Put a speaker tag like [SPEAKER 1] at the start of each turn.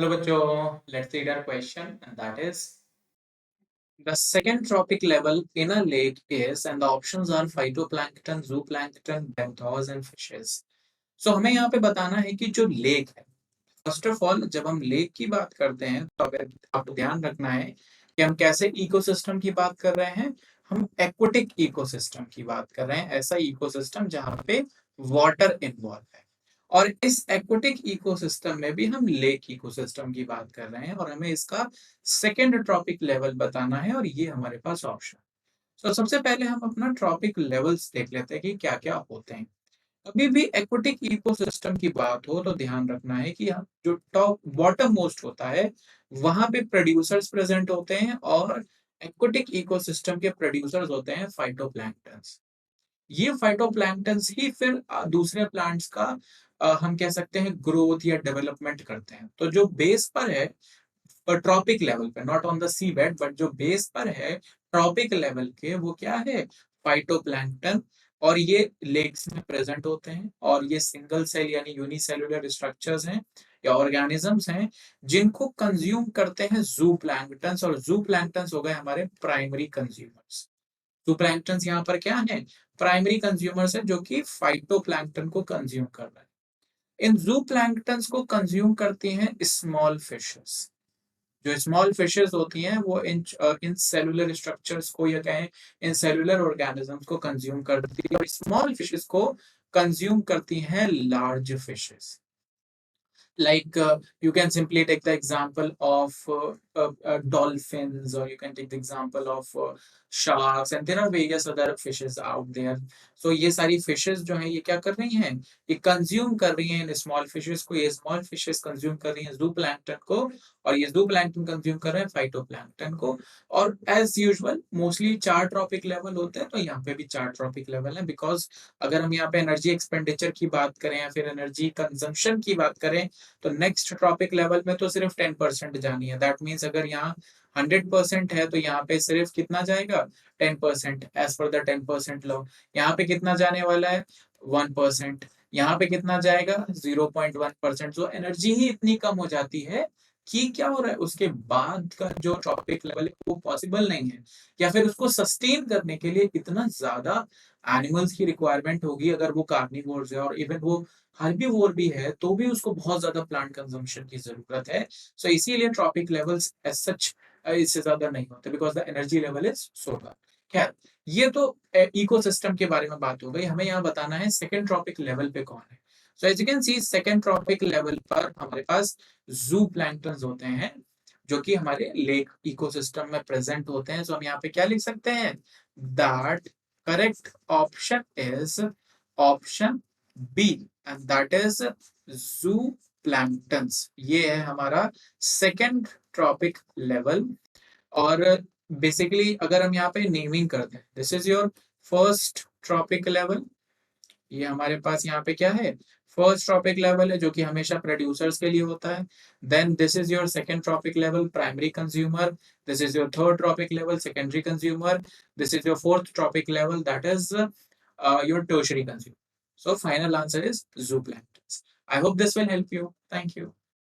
[SPEAKER 1] Hello बच्चों, let's read our question and that is the second trophic level in a lake is and the options are phytoplankton, zooplankton, benthos and fishes. So हमें यहाँ पे बताना है कि जो lake है फर्स्ट ऑफ ऑल जब हम लेक की बात करते हैं तो अगर आपको ध्यान रखना है कि हम कैसे इकोसिस्टम की बात कर रहे हैं। हम एक्वेटिक इकोसिस्टम की बात कर रहे हैं, ऐसा इकोसिस्टम जहां पे वाटर इन्वॉल्व है। और इस एक्वेटिक इकोसिस्टम में भी हम लेक इकोसिस्टम की बात कर रहे हैं और हमें इसका सेकेंड ट्रॉपिक लेवल बताना है और ये हमारे पास ऑप्शन। तो सबसे पहले हम अपना ट्रॉपिक लेवल्स देख लेते हैं कि क्या क्या होते हैं। अभी भी एक्वेटिक इकोसिस्टम की बात हो तो ध्यान रखना है कि जो टॉप बॉटम मोस्ट होता है वहां पे प्रोड्यूसर्स प्रेजेंट होते हैं और एक्वेटिक इकोसिस्टम के प्रोड्यूसर्स होते हैं फाइटोप्लैंक्टन्स। ये फाइटोप्लैंक्टन्स ही फिर दूसरे प्लांट्स का हम कह सकते हैं ग्रोथ या डेवलपमेंट करते हैं। तो जो बेस पर है ट्रॉपिक लेवल पे, not on the sea bed but जो बेस पर है ट्रॉपिक लेवल के, वो क्या है? फाइटोप्लैंक्टन। और ये लेग्स में प्रेजेंट होते हैं और ये सिंगल सेल यानी यूनिसेलुलर स्ट्रक्चर्स हैं या ऑर्गेनिजम्स हैं जिनको कंज्यूम करते हैं जू प्लैंक्टन्स। और जू प्लैंक्टन्स हो गए हमारे प्राइमरी कंज्यूमर्स। जू प्लैंक्टन्स यहाँ पर क्या है? प्राइमरी कंज्यूमर्स है जो कि फाइटोप्लैंक्टन को कंज्यूम कर रहे हैं। इन जू प्लैंक्टन्स को कंज्यूम करती हैं स्मॉल फिशेस। जो स्मॉल फिशेस होती हैं वो इन सेलुलर स्ट्रक्चर्स को या कहें इन सेलुलर ऑर्गेनिजम्स को कंज्यूम करती है और स्मॉल फिशेस को कंज्यूम करती हैं large fishes. Like you can simply take the example of dolphins, or you can take the example of sharks, and there are various other fishes out there. So ये सारी fishes जो हैं ये क्या कर रही हैं? ये consume कर रही हैं इन small fishes को। ये small fishes consume कर रही हैं zooplankton को और ये zooplankton consume कर रहे हैं phytoplankton को। और as usual mostly 4 trophic level होते हैं, तो यहाँ पे भी 4 ट्रॉपिक लेवल है। बिकॉज अगर हम यहाँ पे एनर्जी एक्सपेंडिचर की बात करें या फिर एनर्जी कंजम्पशन की बात करें तो नेक्स्ट ट्रॉपिक लेवल में तो सिर्फ 10% जानी है। दैट मीन्स अगर यहाँ 100% है तो यहाँ पे सिर्फ कितना जाएगा? 10%, एज पर द 10% लॉ। यहाँ पे कितना जाने वाला है? 1%। यहाँ पे कितना जाएगा? 0.1%। जो एनर्जी ही इतनी कम हो जाती है कि क्या हो रहा है, उसके बाद का जो ट्रॉपिक लेवल है वो पॉसिबल नहीं है, या फिर उसको सस्टेन करने के लिए इतना ज्यादा एनिमल्स की रिक्वायरमेंट होगी। अगर वो कार्निवोर्स है और इवन वो हर्बीवोर भी है तो भी उसको बहुत ज्यादा प्लांट कंजम्पशन की जरूरत है। सो इसीलिए ट्रॉपिक लेवल्स एज सच इससे ज्यादा नहीं होते because the energy level is so low. खैर, ये तो इकोसिस्टम के बारे में बात हो गई। हमें यहाँ बताना है सेकेंड ट्रॉपिक लेवल पे कौन है। So as you can see second trophic level पर हमारे पास जू प्लैंक्टन्स होते हैं जो कि हमारे लेक इकोसिस्टम में प्रेजेंट होते हैं। सो हम यहाँ पे क्या लिख सकते हैं? That correct option is option B and that is zooplanktons. ये है हमारा सेकेंड ट्रॉपिक लेवल। और बेसिकली अगर हम यहाँ पे नेमिंग करते हैं, this is your first trophic level. ये हमारे पास यहाँ पे क्या है? फर्स्ट ट्रॉपिक लेवल है जो कि हमेशा प्रोड्यूसर्स के लिए होता है। Then this is your second trophic level, primary consumer. This is your third trophic level, secondary consumer. This is your fourth trophic level, that is your tertiary consumer. So final answer is zooplankton. I hope this will help you. Thank you.